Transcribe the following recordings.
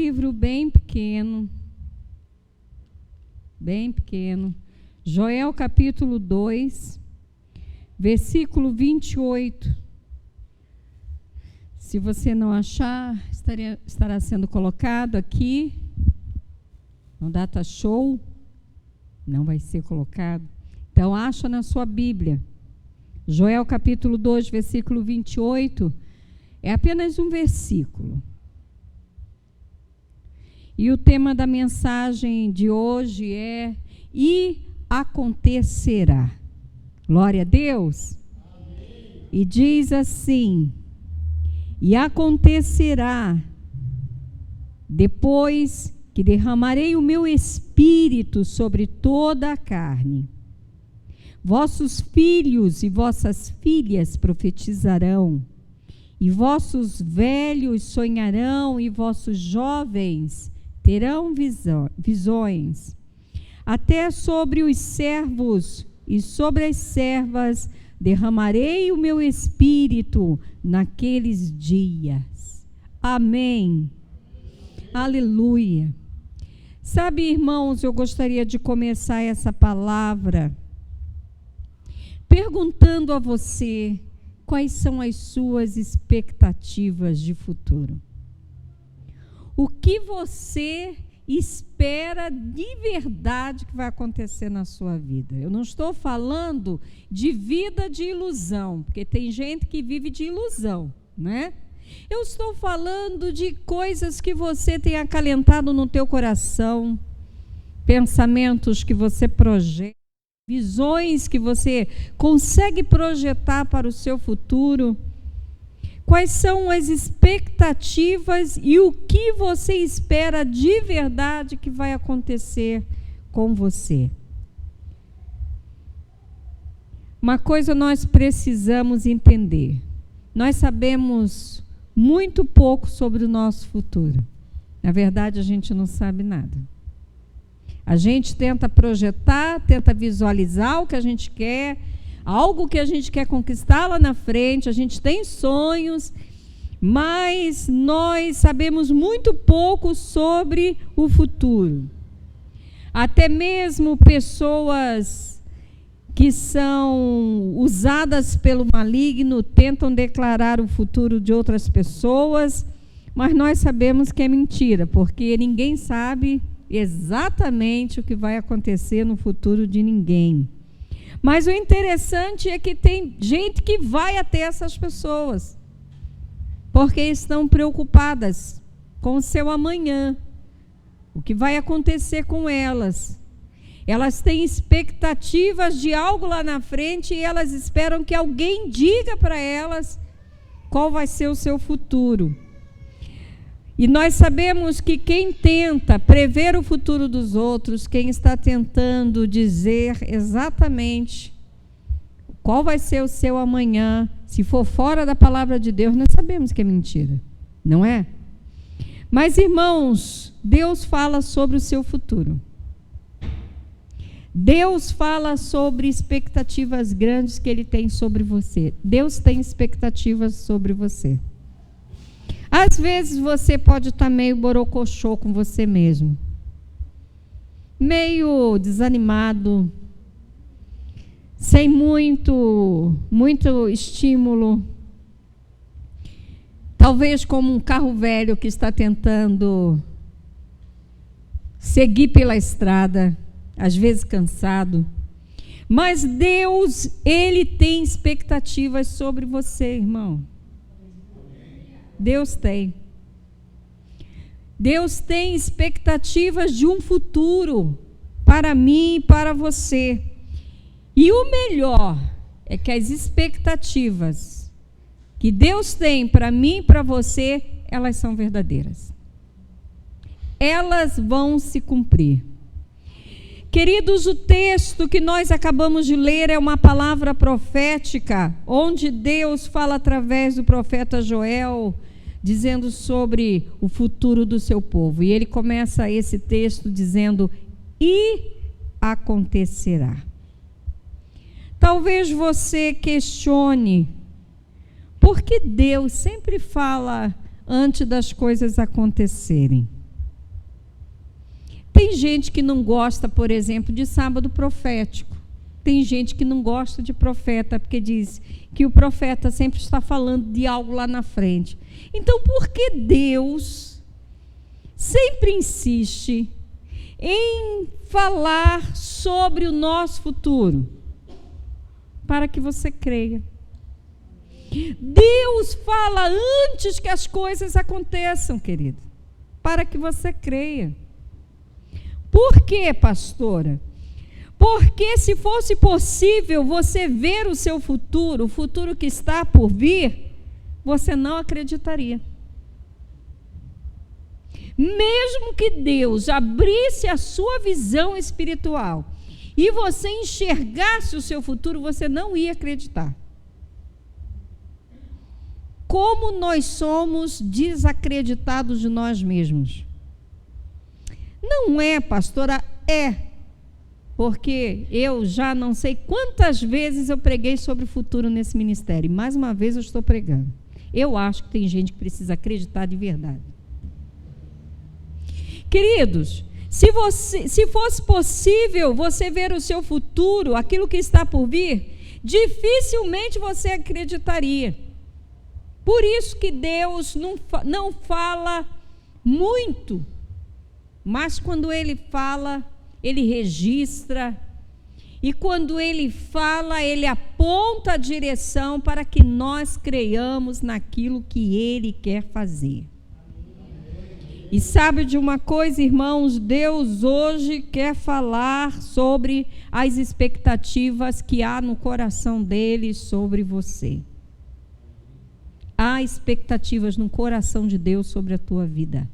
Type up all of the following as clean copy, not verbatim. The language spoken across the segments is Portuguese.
livro bem pequeno, Joel capítulo 2, versículo 28. Se você não achar, estará sendo colocado aqui no Data Show. Não vai ser colocado. Então, acha na sua Bíblia. Joel capítulo 2, versículo 28. É apenas um versículo. E o tema da mensagem de hoje é: e acontecerá. Glória a Deus. Amém. E diz assim: e acontecerá, depois que derramarei o meu espírito sobre toda a carne, vossos filhos e vossas filhas profetizarão, e vossos velhos sonharão, e vossos jovens terão visões. Até sobre os servos e sobre as servas derramarei o meu espírito naqueles dias. Amém. Aleluia. Sabe, irmãos, eu gostaria de começar essa palavra perguntando a você quais são as suas expectativas de futuro. O que você espera de verdade que vai acontecer na sua vida? Eu não estou falando de vida de ilusão, porque tem gente que vive de ilusão, né? Eu estou falando de coisas que você tem acalentado no teu coração, pensamentos que você projeta, visões que você consegue projetar para o seu futuro. Quais são as expectativas e o que você espera de verdade que vai acontecer com você? Uma coisa nós precisamos entender: nós sabemos muito pouco sobre o nosso futuro. Na verdade, a gente não sabe nada. A gente tenta projetar, tenta visualizar o que a gente quer, algo que a gente quer conquistar lá na frente, a gente tem sonhos, mas nós sabemos muito pouco sobre o futuro. Até mesmo pessoas que são usadas pelo maligno tentam declarar o futuro de outras pessoas, mas nós sabemos que é mentira, porque ninguém sabe exatamente o que vai acontecer no futuro de ninguém. Mas o interessante é que tem gente que vai até essas pessoas, porque estão preocupadas com o seu amanhã, o que vai acontecer com elas. Elas têm expectativas de algo lá na frente e elas esperam que alguém diga para elas qual vai ser o seu futuro. E nós sabemos que quem tenta prever o futuro dos outros, quem está tentando dizer exatamente qual vai ser o seu amanhã, se for fora da palavra de Deus, nós sabemos que é mentira, não é? Mas, irmãos, Deus fala sobre o seu futuro. Deus fala sobre expectativas grandes que Ele tem sobre você. Deus tem expectativas sobre você. Às vezes você pode estar meio borocochô com você mesmo, meio desanimado, sem muito estímulo, talvez como um carro velho que está tentando seguir pela estrada, às vezes cansado. Mas Deus, Ele tem expectativas sobre você, irmão. Deus tem. Deus tem expectativas de um futuro para mim e para você. E o melhor é que as expectativas que Deus tem para mim e para você, elas são verdadeiras. Elas vão se cumprir. Queridos, o texto que nós acabamos de ler é uma palavra profética, onde Deus fala através do profeta Joel, dizendo sobre o futuro do seu povo. E ele começa esse texto dizendo: e acontecerá. Talvez você questione, por que Deus sempre fala antes das coisas acontecerem? tem gente que não gosta, por exemplo, de sábado profético. Tem gente que não gosta de profeta, porque diz que o profeta sempre está falando de algo lá na frente. Então, por que Deus sempre insiste em falar sobre o nosso futuro? Para que você creia. Deus fala antes que as coisas aconteçam, querido, para que você creia. Por quê, pastora? Porque se fosse possível você ver o seu futuro, o futuro que está por vir, você não acreditaria. Mesmo que Deus abrisse a sua visão espiritual e você enxergasse o seu futuro, você não ia acreditar. Como nós somos desacreditados de nós mesmos. Não é, pastora, é. Porque eu já não sei quantas vezes eu preguei sobre o futuro nesse ministério. E mais uma vez eu estou pregando. Eu acho que tem gente que precisa acreditar de verdade. Queridos, se fosse possível você ver o seu futuro, aquilo que está por vir, dificilmente você acreditaria. Por isso que Deus não fala muito, mas quando Ele fala, Ele registra, e quando Ele fala, Ele aponta a direção para que nós creiamos naquilo que Ele quer fazer. E sabe de uma coisa, irmãos? Deus hoje quer falar sobre as expectativas que há no coração dele sobre você. Há expectativas no coração de Deus sobre a tua vida.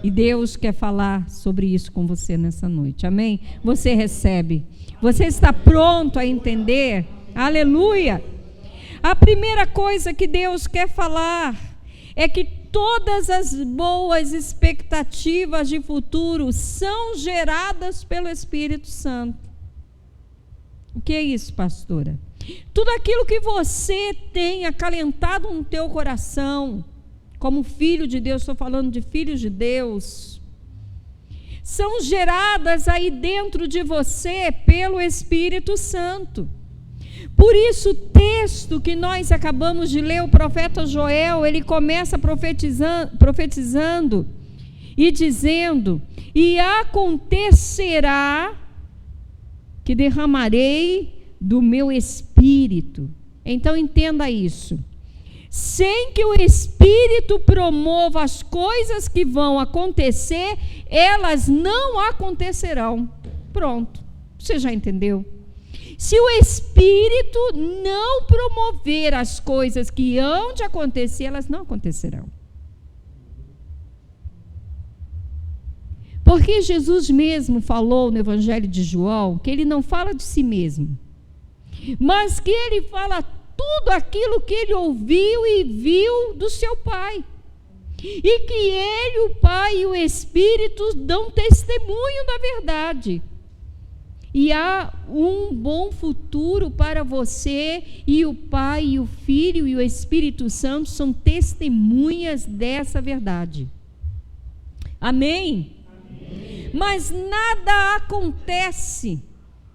E Deus quer falar sobre isso com você nessa noite. Amém? Você recebe. Você está pronto a entender? Aleluia! A primeira coisa que Deus quer falar é que todas as boas expectativas de futuro são geradas pelo Espírito Santo. O que é isso, pastora? Tudo aquilo que você tem acalentado no teu coração, como filho de Deus, estou falando de filhos de Deus, são geradas aí dentro de você pelo Espírito Santo. Por isso o texto que nós acabamos de ler, o profeta Joel, ele começa profetizando e dizendo: e acontecerá que derramarei do meu Espírito. Então entenda isso. Sem que o Espírito promova as coisas que vão acontecer, elas não acontecerão. Pronto, você já entendeu? Se o Espírito não promover as coisas que hão de acontecer, elas não acontecerão. Porque Jesus mesmo falou no Evangelho de João que ele não fala de si mesmo, mas que ele fala tudo aquilo que ele ouviu e viu do seu Pai. E que ele, o Pai e o Espírito dão testemunho da verdade. E há um bom futuro para você, e o Pai, e o Filho e o Espírito Santo são testemunhas dessa verdade. Amém? Amém. Mas nada acontece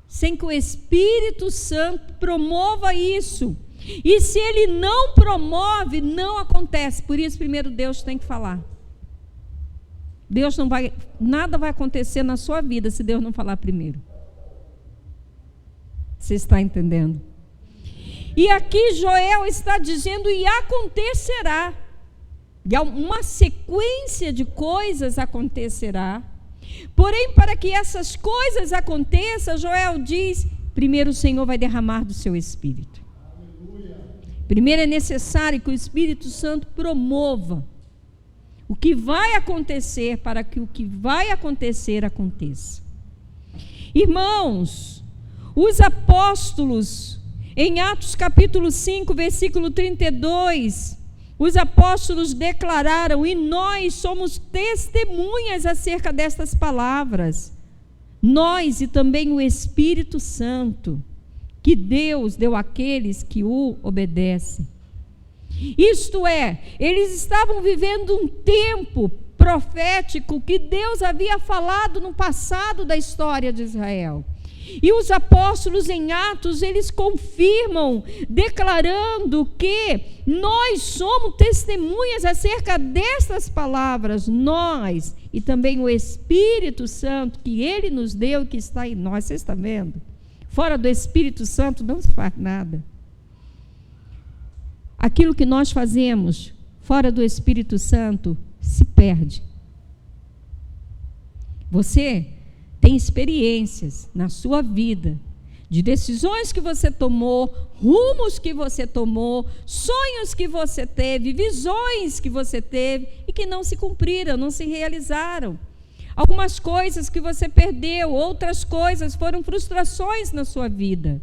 sem que o Espírito Santo promova isso. E se ele não promove, não acontece. Por isso, primeiro Deus tem que falar. Nada vai acontecer na sua vida se Deus não falar primeiro. Você está entendendo? E aqui Joel está dizendo: e acontecerá. E uma sequência de coisas acontecerá. Porém, para que essas coisas aconteçam, Joel diz: primeiro o Senhor vai derramar do seu Espírito. Aleluia. Primeiro é necessário que o Espírito Santo promova o que vai acontecer, para que o que vai acontecer aconteça. Irmãos, os apóstolos, em Atos capítulo 5, versículo 32, os apóstolos declararam: e nós somos testemunhas acerca destas palavras, nós e também o Espírito Santo, que Deus deu àqueles que o obedecem. Isto é, eles estavam vivendo um tempo profético que Deus havia falado no passado da história de Israel. E os apóstolos em Atos, eles confirmam, declarando que nós somos testemunhas acerca destas palavras, nós, e também o Espírito Santo que Ele nos deu e que está em nós. Vocês estão vendo? Fora do Espírito Santo não se faz nada. Aquilo que nós fazemos fora do Espírito Santo se perde. Você tem experiências na sua vida, de decisões que você tomou, rumos que você tomou, sonhos que você teve, visões que você teve e que não se cumpriram, não se realizaram. Algumas coisas que você perdeu, outras coisas foram frustrações na sua vida.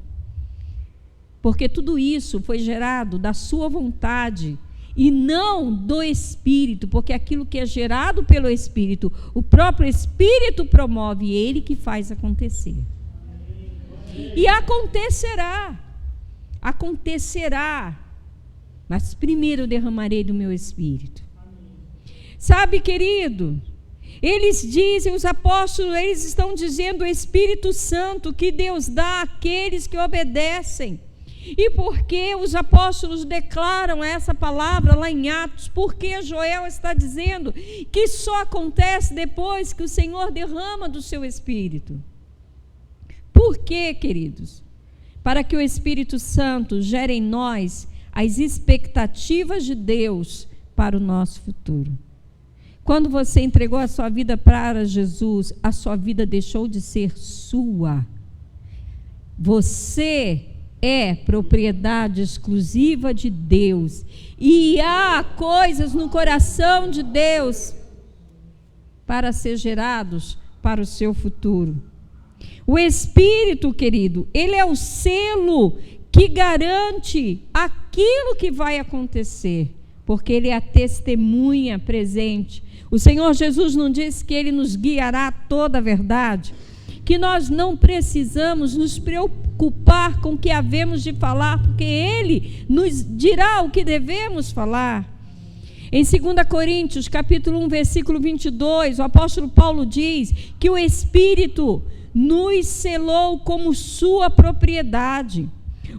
Porque tudo isso foi gerado da sua vontade e não do Espírito, porque aquilo que é gerado pelo Espírito, o próprio Espírito promove, e Ele que faz acontecer. E acontecerá, mas primeiro derramarei do meu Espírito. Sabe, querido, eles dizem, os apóstolos, eles estão dizendo o Espírito Santo que Deus dá àqueles que obedecem. E por que os apóstolos declaram essa palavra lá em Atos? Porque Joel está dizendo que só acontece depois que o Senhor derrama do seu Espírito. Por quê, queridos? Para que o Espírito Santo gere em nós as expectativas de Deus para o nosso futuro. Quando você entregou a sua vida para Jesus, a sua vida deixou de ser sua. Você é propriedade exclusiva de Deus. E há coisas no coração de Deus para ser gerados para o seu futuro. O Espírito, querido, ele é o selo que garante aquilo que vai acontecer, porque ele é a testemunha presente. O Senhor Jesus não disse que ele nos guiará a toda a verdade, que nós não precisamos nos preocupar com o que havemos de falar, porque Ele nos dirá o que devemos falar. Em 2 Coríntios, capítulo 1, versículo 22, o apóstolo Paulo diz que o Espírito nos selou como sua propriedade.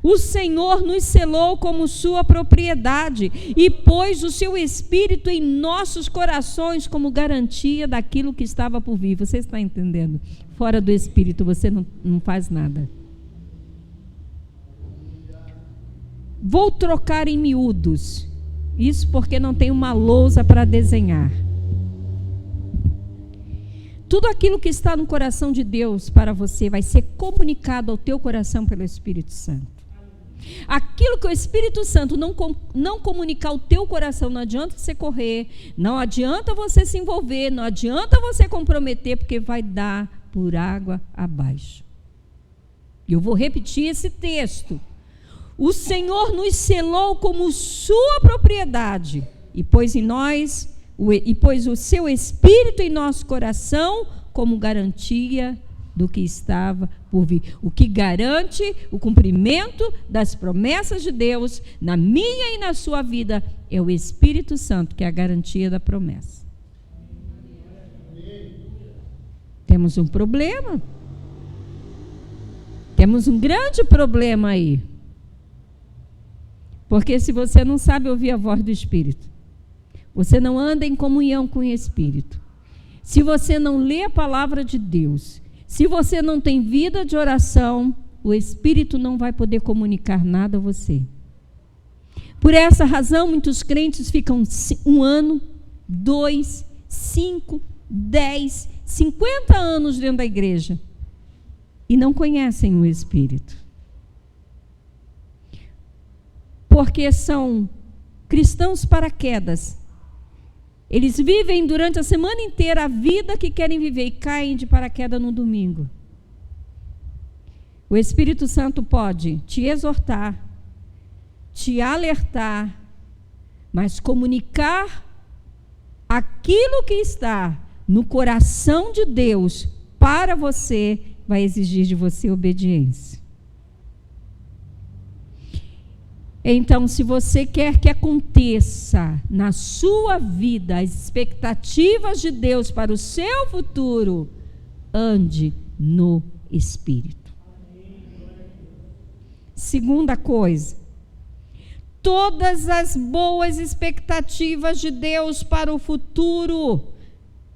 O Senhor nos selou como sua propriedade e pôs o seu Espírito em nossos corações como garantia daquilo que estava por vir. Você está entendendo? Fora do Espírito você não faz nada. Vou trocar em miúdos. Isso porque não tem uma lousa para desenhar. Tudo aquilo que está no coração de Deus para você vai ser comunicado ao teu coração pelo Espírito Santo. Aquilo que o Espírito Santo não comunicar ao teu coração, não adianta você correr, não adianta você se envolver, não adianta você comprometer, porque vai dar por água abaixo. E eu vou repetir esse texto. O Senhor nos selou como sua propriedade e pôs em nós, e pôs o seu Espírito em nosso coração como garantia do que estava por vir. O que garante o cumprimento das promessas de Deus na minha e na sua vida é o Espírito Santo, que é a garantia da promessa. Temos um problema. Temos um grande problema aí. Porque se você não sabe ouvir a voz do Espírito, você não anda em comunhão com o Espírito, se você não lê a palavra de Deus, se você não tem vida de oração, o Espírito não vai poder comunicar nada a você. Por essa razão, muitos crentes ficam 1 ano, 2, 5, 10, 50 anos dentro da igreja e não conhecem o Espírito. Porque são cristãos paraquedas. Eles vivem durante a semana inteira a vida que querem viver e caem de paraquedas no domingo. O Espírito Santo pode te exortar, te alertar, mas comunicar aquilo que está no coração de Deus para você vai exigir de você obediência. Então, se você quer que aconteça na sua vida as expectativas de Deus para o seu futuro, ande no Espírito. Segunda coisa, todas as boas expectativas de Deus para o futuro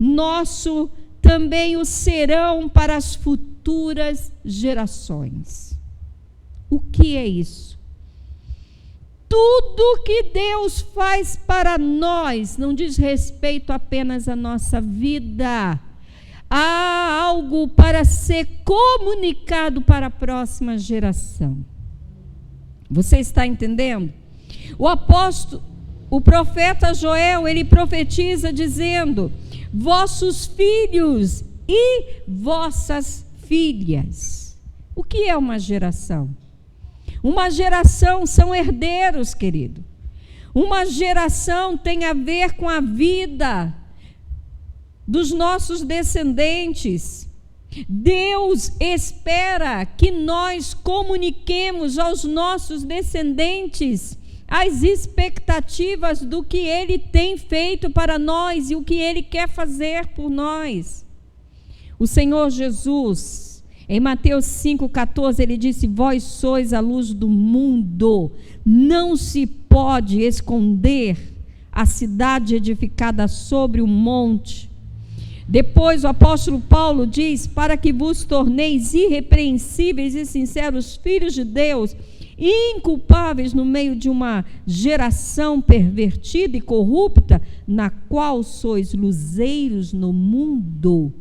nosso também o serão para as futuras gerações. O que é isso? Tudo que Deus faz para nós não diz respeito apenas à nossa vida. Há algo para ser comunicado para a próxima geração. Você está entendendo? O profeta Joel, ele profetiza dizendo: vossos filhos e vossas filhas. O que é uma geração? Uma geração são herdeiros, querido. Uma geração tem a ver com a vida dos nossos descendentes. Deus espera que nós comuniquemos aos nossos descendentes as expectativas do que Ele tem feito para nós e o que Ele quer fazer por nós. O Senhor Jesus, em Mateus 5,14, ele disse: vós sois a luz do mundo, não se pode esconder a cidade edificada sobre um monte. Depois o apóstolo Paulo diz: para que vos torneis irrepreensíveis e sinceros filhos de Deus, inculpáveis no meio de uma geração pervertida e corrupta, na qual sois luzeiros no mundo.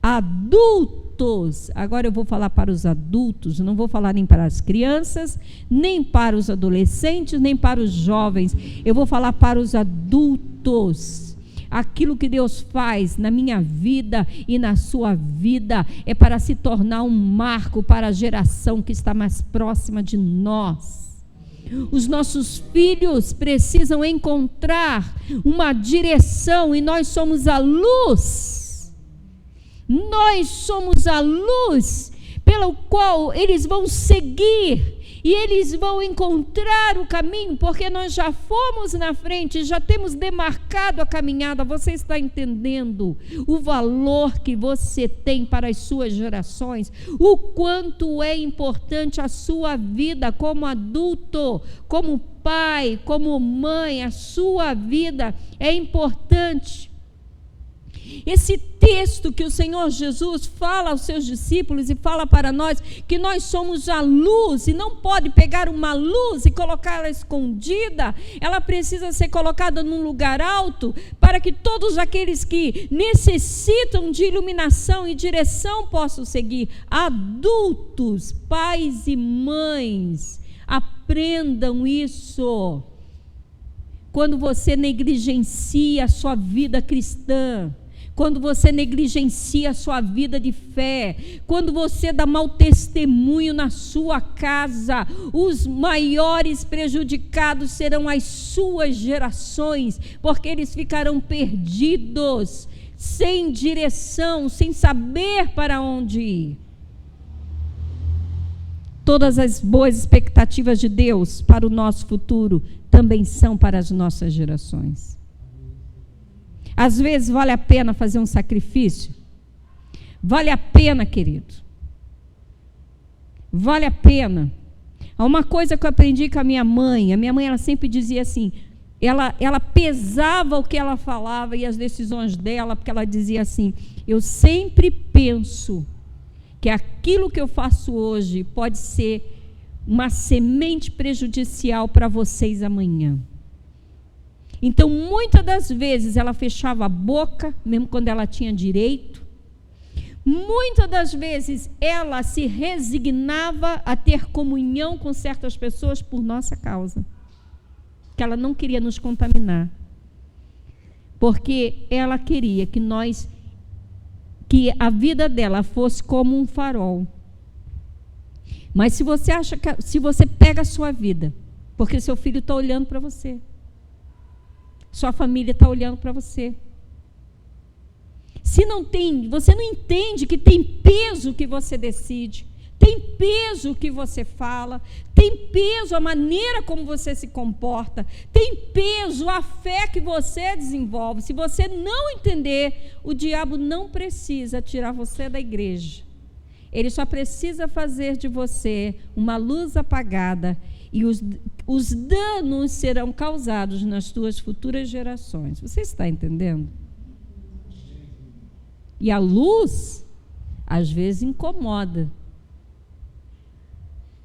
Adultos, agora eu vou falar para os adultos, não vou falar nem para as crianças, nem para os adolescentes, nem para os jovens, eu vou falar para os adultos. Aquilo que Deus faz na minha vida e na sua vida é para se tornar um marco para a geração que está mais próxima de nós. Os nossos filhos precisam encontrar uma direção e nós somos a luz. Nós somos a luz pela qual eles vão seguir e eles vão encontrar o caminho, porque nós já fomos na frente, já temos demarcado a caminhada. Você está entendendo o valor que você tem para as suas gerações? O quanto é importante a sua vida como adulto, como pai, como mãe, a sua vida é importante. Esse texto que o Senhor Jesus fala aos seus discípulos e fala para nós, que nós somos a luz, e não pode pegar uma luz e colocá-la escondida, ela precisa ser colocada num lugar alto, para que todos aqueles que necessitam de iluminação e direção possam seguir. Adultos, pais e mães, aprendam isso. Quando você negligencia a sua vida cristã, quando você negligencia a sua vida de fé, quando você dá mau testemunho na sua casa, os maiores prejudicados serão as suas gerações, porque eles ficarão perdidos, sem direção, sem saber para onde ir. Todas as boas expectativas de Deus para o nosso futuro também são para as nossas gerações. Às vezes vale a pena fazer um sacrifício. Vale a pena, querido. Vale a pena. Há uma coisa que eu aprendi com a minha mãe. A minha mãe, ela sempre dizia assim, ela pesava o que ela falava e as decisões dela, porque ela dizia assim: eu sempre penso que aquilo que eu faço hoje pode ser uma semente prejudicial para vocês amanhã. Então, muitas das vezes, ela fechava a boca, mesmo quando ela tinha direito. Muitas das vezes, ela se resignava a ter comunhão com certas pessoas por nossa causa. Que ela não queria nos contaminar. Porque ela queria que a vida dela fosse como um farol. Mas se você pega a sua vida, porque seu filho está olhando para você, sua família está olhando para você. Se não tem, você não entende que tem peso que você decide, tem peso o que você fala, tem peso a maneira como você se comporta, tem peso a fé que você desenvolve. Se você não entender, o diabo não precisa tirar você da igreja. Ele só precisa fazer de você uma luz apagada, e os danos serão causados nas tuas futuras gerações. Você está entendendo? E a luz, às vezes, incomoda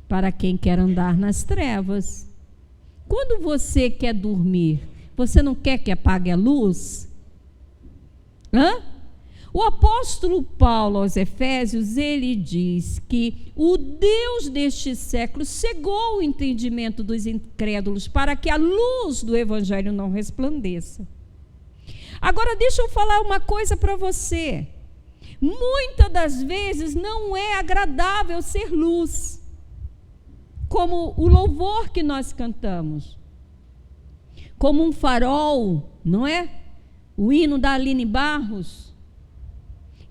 para quem quer andar nas trevas. Quando você quer dormir, você não quer que apague a luz? O apóstolo Paulo aos Efésios, ele diz que o Deus deste século cegou o entendimento dos incrédulos para que a luz do evangelho não resplandeça. Agora deixa eu falar uma coisa para você. Muitas das vezes não é agradável ser luz, como o louvor que nós cantamos, como um farol, não é? O hino da Aline Barros.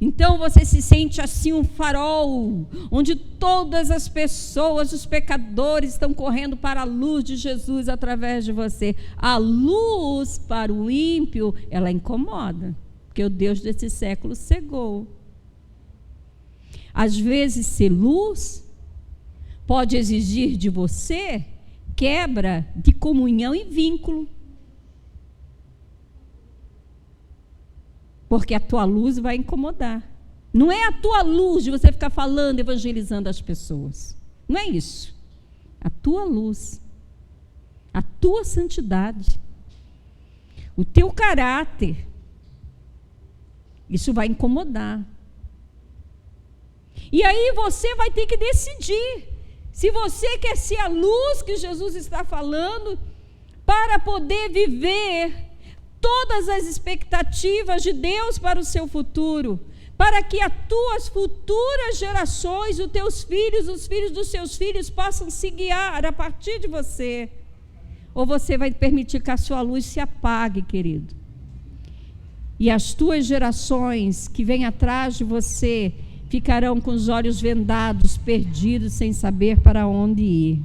Então você se sente assim um farol, onde todas as pessoas, os pecadores, estão correndo para a luz de Jesus através de você. A luz para o ímpio, ela incomoda, porque o Deus desse século cegou. Às vezes ser luz pode exigir de você quebra de comunhão e vínculo. Porque a tua luz vai incomodar. Não é a tua luz de você ficar falando, evangelizando as pessoas. Não é isso. A tua luz, a tua santidade, o teu caráter, isso vai incomodar. E aí você vai ter que decidir se você quer ser a luz que Jesus está falando para poder viver todas as expectativas de Deus para o seu futuro, para que as tuas futuras gerações, os teus filhos, os filhos dos seus filhos possam se guiar a partir de você. Ou você vai permitir que a sua luz se apague, querido. E as tuas gerações que vêm atrás de você ficarão com os olhos vendados, perdidos, sem saber para onde ir.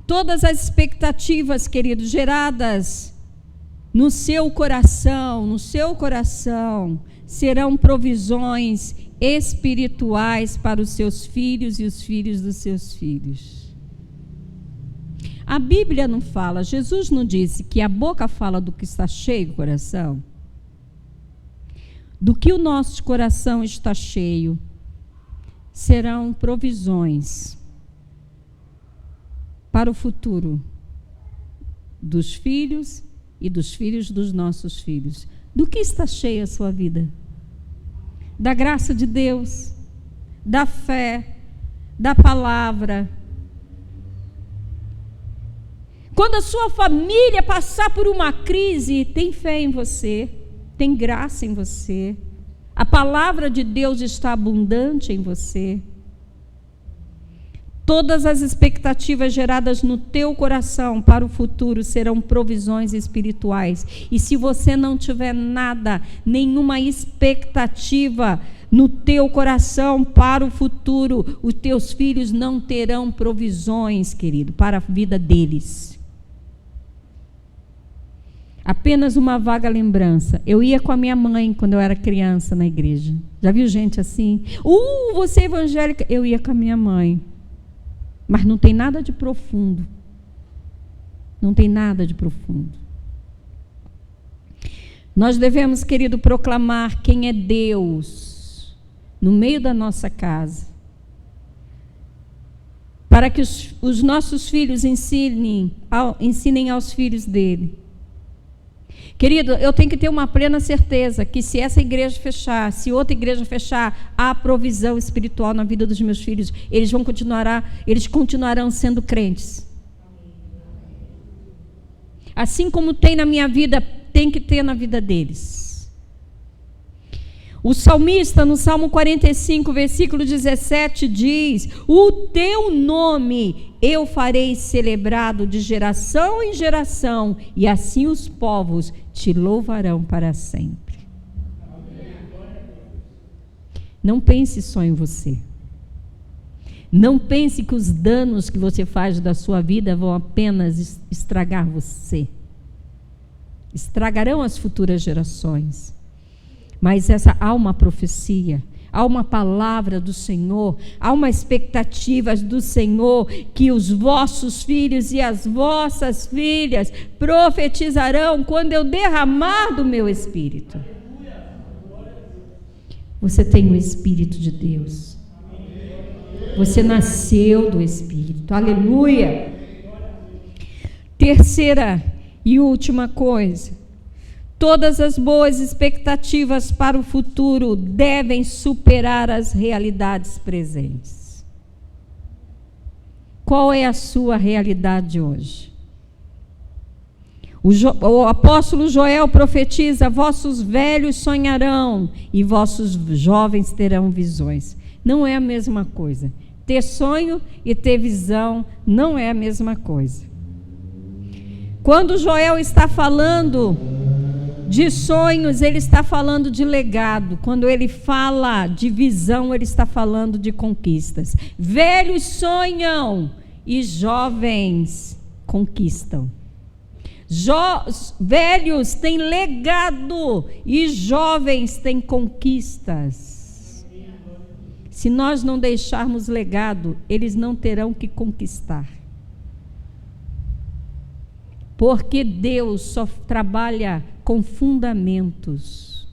Todas as expectativas, queridos, geradas no seu coração, serão provisões espirituais para os seus filhos e os filhos dos seus filhos. A Bíblia não fala, Jesus não disse que a boca fala do que está cheio o coração? Do que o nosso coração está cheio, serão provisões para o futuro dos filhos e dos filhos dos nossos filhos. Do que está cheia a sua vida? Da graça de Deus, da fé, da palavra. Quando a sua família passar por uma crise, tem fé em você, tem graça em você, a palavra de Deus está abundante em você. Todas as expectativas geradas no teu coração para o futuro serão provisões espirituais. E se você não tiver nada, nenhuma expectativa no teu coração para o futuro, os teus filhos não terão provisões, querido, para a vida deles. Apenas uma vaga lembrança. Eu ia com a minha mãe quando eu era criança na igreja. Já viu gente assim? Você é evangélica? Eu ia com a minha mãe. Mas não tem nada de profundo. Não tem nada de profundo. Nós devemos, querido, proclamar quem é Deus no meio da nossa casa, para que os nossos filhos ensinem aos filhos dele. Querido, eu tenho que ter uma plena certeza que se essa igreja fechar, se outra igreja fechar, há provisão espiritual na vida dos meus filhos. Eles continuarão sendo crentes. Assim como tem na minha vida, tem que ter na vida deles. O salmista, no Salmo 45, versículo 17, diz: o teu nome eu farei celebrado de geração em geração, e assim os povos te louvarão para sempre. Não pense só em você. Não pense que os danos que você faz da sua vida vão apenas estragar você. Estragarão as futuras gerações. Mas há uma profecia, há uma palavra do Senhor, há uma expectativa do Senhor que os vossos filhos e as vossas filhas profetizarão quando eu derramar do meu Espírito. Você tem o Espírito de Deus. Você nasceu do Espírito. Aleluia! Terceira e última coisa. Todas as boas expectativas para o futuro devem superar as realidades presentes. Qual é a sua realidade hoje? O apóstolo Joel profetiza: vossos velhos sonharão e vossos jovens terão visões. Não é a mesma coisa. Ter sonho e ter visão não é a mesma coisa. Quando Joel está falando de sonhos, ele está falando de legado. Quando ele fala de visão, ele está falando de conquistas. Velhos sonham e jovens conquistam. Velhos têm legado e jovens têm conquistas. Se nós não deixarmos legado, eles não terão que conquistar. Porque Deus só trabalha com fundamentos.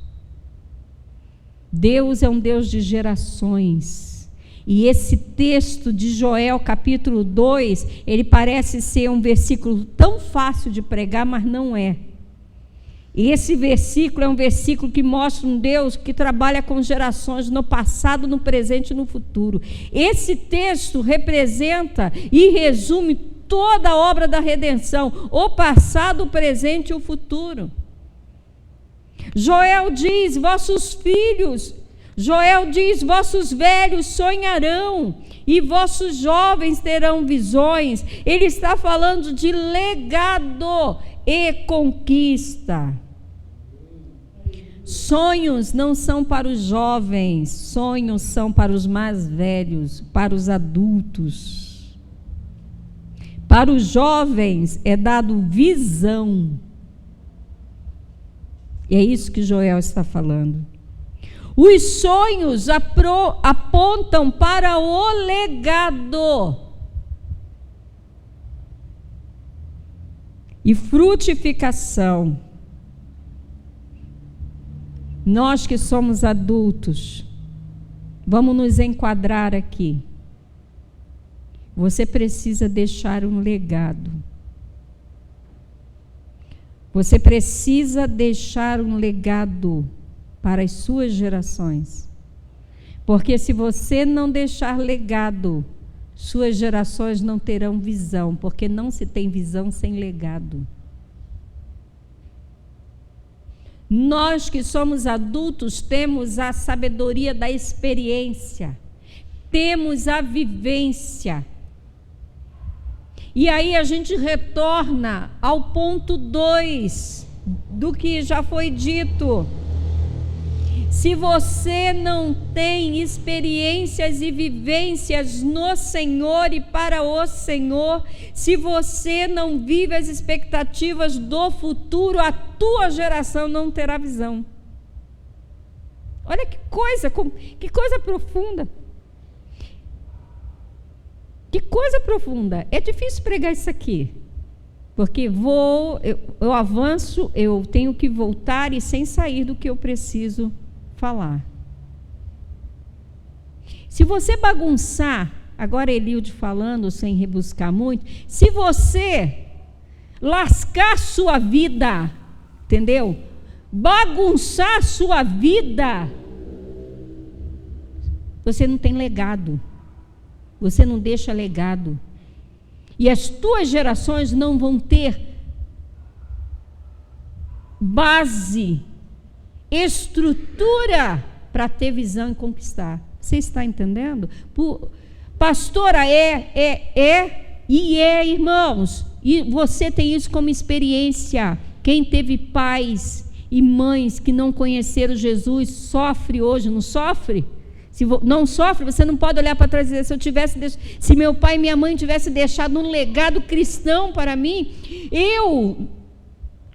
Deus é um Deus de gerações. E esse texto de Joel, capítulo 2, ele parece ser um versículo tão fácil de pregar, mas não é. E esse versículo é um versículo que mostra um Deus que trabalha com gerações no passado, no presente e no futuro. Esse texto representa e resume toda a obra da redenção, o passado, o presente e o futuro. Joel diz: vossos filhos, Joel diz: vossos velhos sonharão e vossos jovens terão visões. Ele está falando de legado e conquista. Sonhos não são para os jovens, sonhos são para os mais velhos, para os adultos. Para os jovens é dado visão. E é isso que Joel está falando. Os sonhos apontam para o legado e frutificação. Nós que somos adultos, vamos nos enquadrar aqui. Você precisa deixar um legado. Você precisa deixar um legado para as suas gerações. Porque se você não deixar legado, suas gerações não terão visão, porque não se tem visão sem legado. Nós que somos adultos temos a sabedoria da experiência, temos a vivência. E aí a gente retorna ao ponto 2 do que já foi dito. Se você não tem experiências e vivências no Senhor e para o Senhor, se você não vive as expectativas do futuro, a tua geração não terá visão. Olha que coisa profunda. Que coisa profunda. É difícil pregar isso aqui. Porque eu avanço, eu tenho que voltar e sem sair do que eu preciso falar. Se você bagunçar, agora Eliude falando sem rebuscar muito, se você lascar sua vida, entendeu? Bagunçar sua vida, você não tem legado. Você não deixa legado. E as tuas gerações não vão ter base, estrutura para ter visão e conquistar. Você está entendendo? Pastora, irmãos. E você tem isso como experiência. Quem teve pais e mães que não conheceram Jesus sofre hoje, não sofre? não sofre, você não pode olhar para trás e dizer, se meu pai e minha mãe tivessem deixado um legado cristão para mim, eu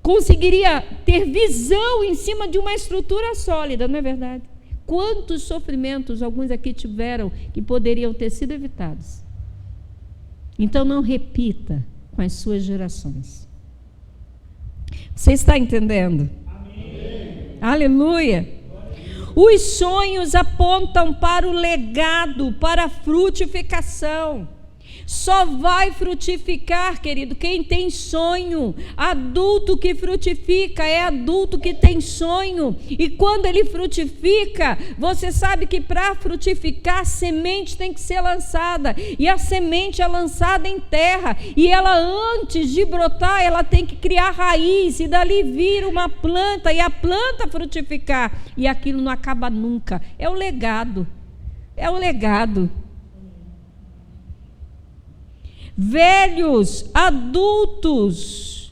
conseguiria ter visão em cima de uma estrutura sólida, não é verdade? Quantos sofrimentos alguns aqui tiveram que poderiam ter sido evitados? Então não repita com as suas gerações. Você está entendendo? Amém. Aleluia! Os sonhos apontam para o legado, para a frutificação. Só vai frutificar, querido, quem tem sonho. Adulto que frutifica é adulto que tem sonho. E quando ele frutifica, você sabe que para frutificar, a semente tem que ser lançada. E a semente é lançada em terra. E ela, antes de brotar, ela tem que criar raiz. E dali vir uma planta. E a planta frutificar. E aquilo não acaba nunca. É o legado. É o legado. Velhos, adultos,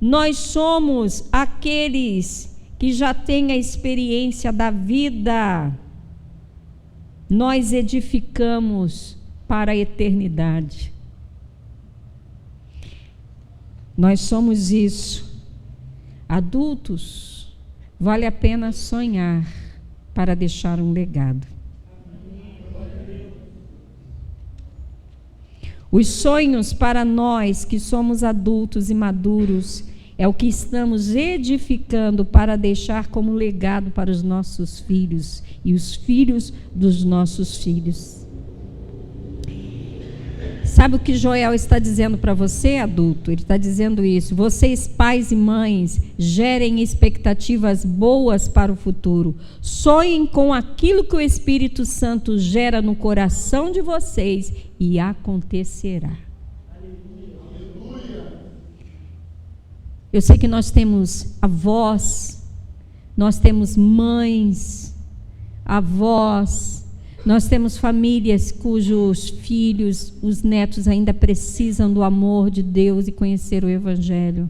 nós somos aqueles que já têm a experiência da vida. Nós edificamos para a eternidade. Nós somos isso. Adultos, vale a pena sonhar para deixar um legado. Os sonhos para nós que somos adultos e maduros é o que estamos edificando para deixar como legado para os nossos filhos e os filhos dos nossos filhos. Sabe o que Joel está dizendo para você, adulto? Ele está dizendo isso. Vocês, pais e mães, gerem expectativas boas para o futuro. Sonhem com aquilo que o Espírito Santo gera no coração de vocês e acontecerá. Eu sei que nós temos avós, nós temos mães, avós, nós temos famílias cujos filhos, os netos ainda precisam do amor de Deus e conhecer o Evangelho.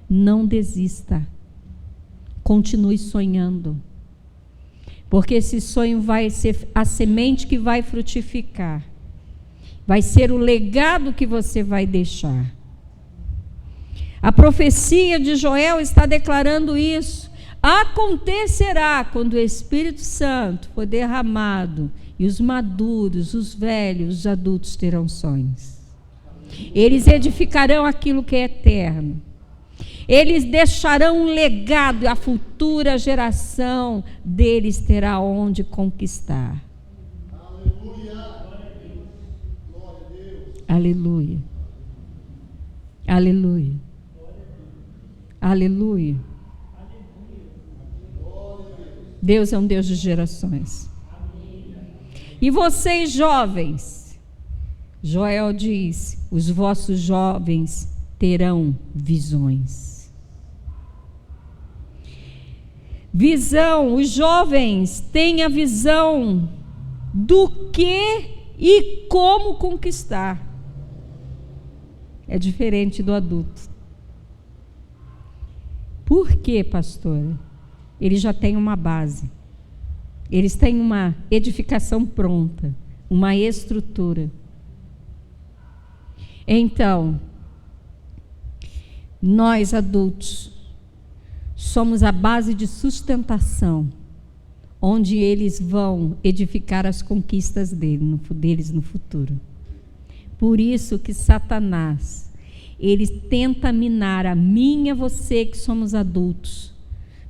Não desista. Continue sonhando. Porque esse sonho vai ser a semente que vai frutificar. Vai ser o legado que você vai deixar. A profecia de Joel está declarando isso. Acontecerá quando o Espírito Santo for derramado e os maduros, os velhos, os adultos terão sonhos. Eles edificarão aquilo que é eterno. Eles deixarão um legado e a futura geração deles terá onde conquistar. Aleluia. Aleluia. Aleluia. Deus é um Deus de gerações. E vocês, jovens, Joel diz, os vossos jovens terão visões. Visão, os jovens têm a visão do que e como conquistar. É diferente do adulto. Por quê, pastora? Eles já têm uma base. Eles têm uma edificação pronta, uma estrutura. Então, nós adultos somos a base de sustentação, onde eles vão edificar as conquistas deles no futuro. Por isso que Satanás, ele tenta minar a mim e a você que somos adultos,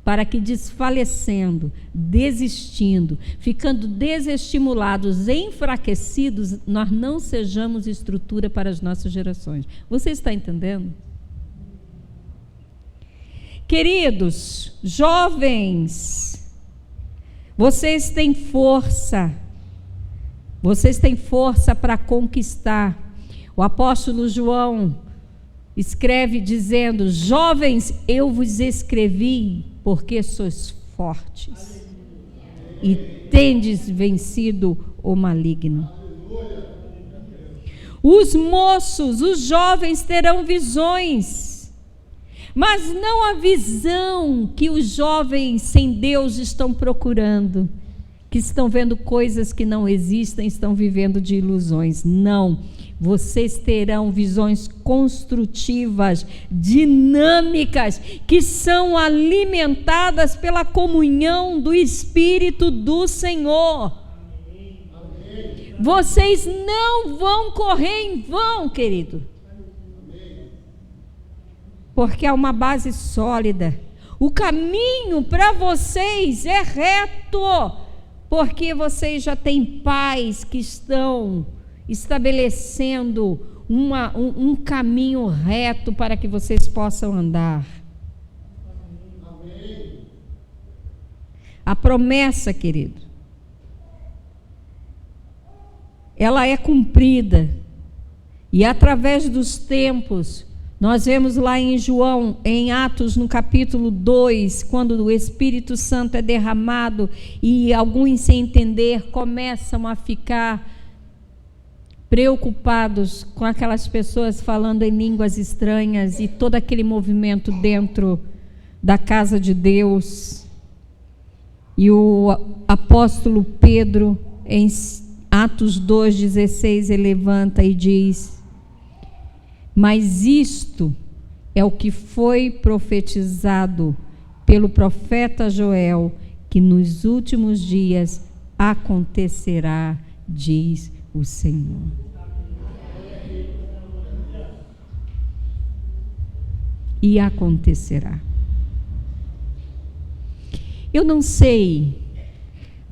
para que desfalecendo, desistindo, ficando desestimulados, enfraquecidos, nós não sejamos estrutura para as nossas gerações. Você está entendendo? Queridos, jovens, vocês têm força para conquistar. O apóstolo João escreve dizendo: jovens, eu vos escrevi porque sois fortes e tendes vencido o maligno. Os moços, os jovens terão visões, mas não a visão que os jovens sem Deus estão procurando. que estão vendo coisas que não existem, estão vivendo de ilusões. Não. Vocês terão visões construtivas, dinâmicas, que são alimentadas pela comunhão do Espírito do Senhor. Vocês não vão correr em vão, querido. Porque há uma base sólida. O caminho para vocês é reto, porque vocês já têm pais que estão estabelecendo um caminho reto para que vocês possam andar. A promessa, querido, ela é cumprida, e através dos tempos, nós vemos lá em João, em Atos, no capítulo 2, quando o Espírito Santo é derramado e alguns, sem entender, começam a ficar preocupados com aquelas pessoas falando em línguas estranhas e todo aquele movimento dentro da casa de Deus. E o apóstolo Pedro, em Atos 2,16, ele levanta e diz: mas isto é o que foi profetizado pelo profeta Joel, que nos últimos dias acontecerá, diz o Senhor. E acontecerá. Eu não sei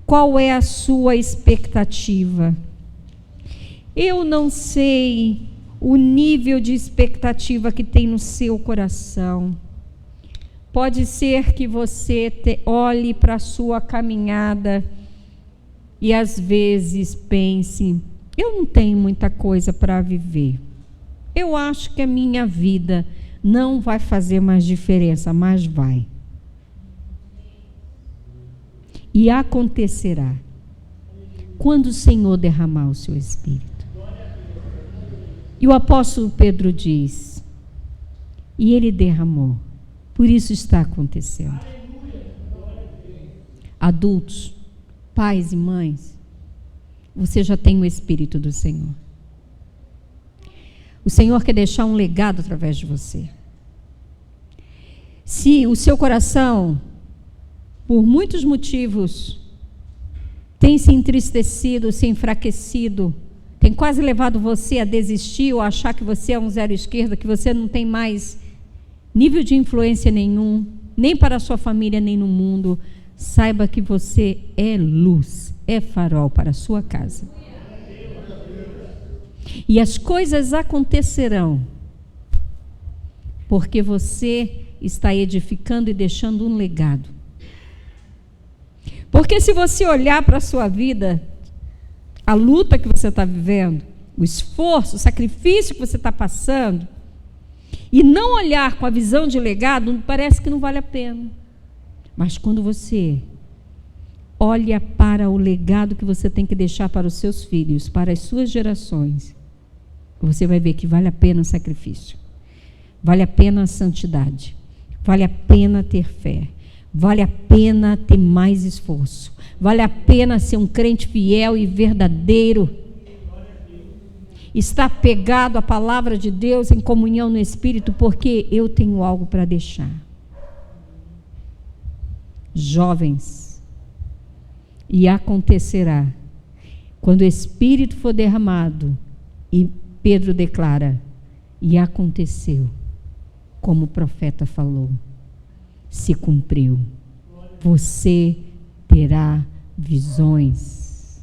qual é a sua expectativa. Eu não sei o nível de expectativa que tem no seu coração. Pode ser que você olhe para a sua caminhada e às vezes pense: eu não tenho muita coisa para viver. Eu acho que a minha vida não vai fazer mais diferença, mas vai. E acontecerá quando o Senhor derramar o seu Espírito. E o apóstolo Pedro diz: e ele derramou, por isso está acontecendo. Adultos, pais e mães, você já tem o Espírito do Senhor. O Senhor quer deixar um legado através de você. Se o seu coração, por muitos motivos, tem se entristecido, se enfraquecido, tem quase levado você a desistir ou a achar que você é um zero esquerda, que você não tem mais nível de influência nenhum, nem para a sua família, nem no mundo, saiba que você é luz, é farol para a sua casa. E as coisas acontecerão porque você está edificando e deixando um legado. Porque se você olhar para a sua vida, a luta que você está vivendo, o esforço, o sacrifício que você está passando, e não olhar com a visão de legado, parece que não vale a pena. Mas quando você olha para o legado que você tem que deixar para os seus filhos, para as suas gerações, você vai ver que vale a pena o sacrifício, vale a pena a santidade, vale a pena ter fé, vale a pena ter mais esforço, vale a pena ser um crente fiel e verdadeiro, estar pegado à palavra de Deus em comunhão no Espírito, porque eu tenho algo para deixar. Jovens, e acontecerá quando o Espírito for derramado, e Pedro declara: e aconteceu como o profeta falou, se cumpriu. Você terá visões.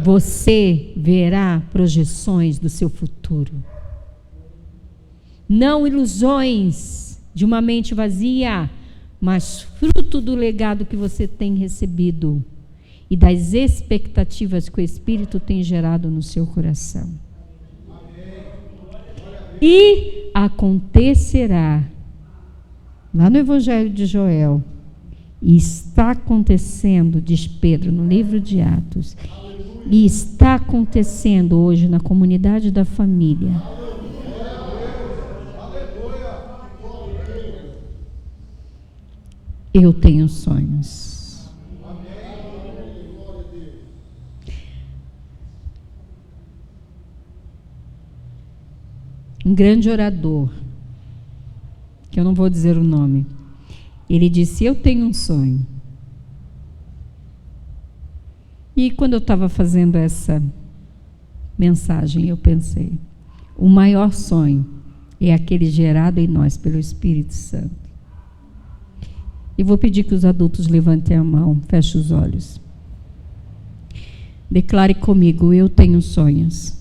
Você verá projeções do seu futuro. Não ilusões de uma mente vazia, mas fruto do legado que você tem recebido e das expectativas que o Espírito tem gerado no seu coração. E acontecerá, lá no Evangelho de Joel, e está acontecendo, diz Pedro no livro de Atos, e está acontecendo hoje na comunidade da família. Eu tenho sonhos. um grande orador, que eu não vou dizer o nome, ele disse: eu tenho um sonho. E quando eu estava fazendo essa mensagem, eu pensei: o maior sonho é aquele gerado em nós pelo Espírito Santo. E vou pedir que os adultos levantem a mão, fechem os olhos. Declare comigo: eu tenho sonhos.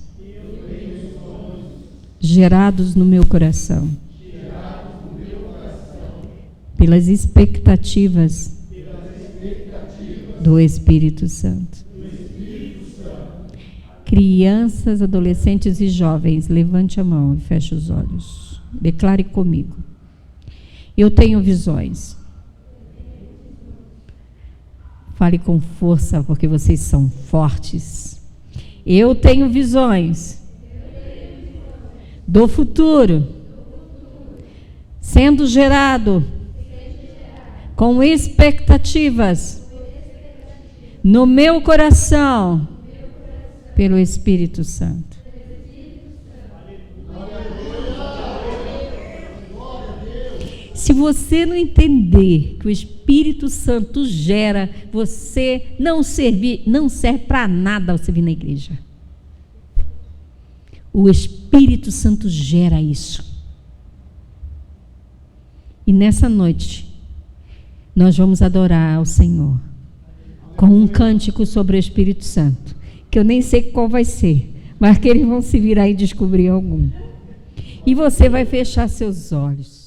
Gerados no meu coração. Pelas expectativas do Espírito Santo. Crianças, adolescentes e jovens, levante a mão e feche os olhos. Declare comigo: eu tenho visões. Fale com força, porque vocês são fortes. Eu tenho visões do futuro sendo gerado com expectativas no meu coração pelo Espírito Santo. Se você não entender que o Espírito Santo gera, você não serve para nada você vir na igreja. O Espírito Santo gera isso. E nessa noite, nós vamos adorar ao Senhor com um cântico sobre o Espírito Santo, que eu nem sei qual vai ser, mas que eles vão se virar e descobrir algum. E você vai fechar seus olhos.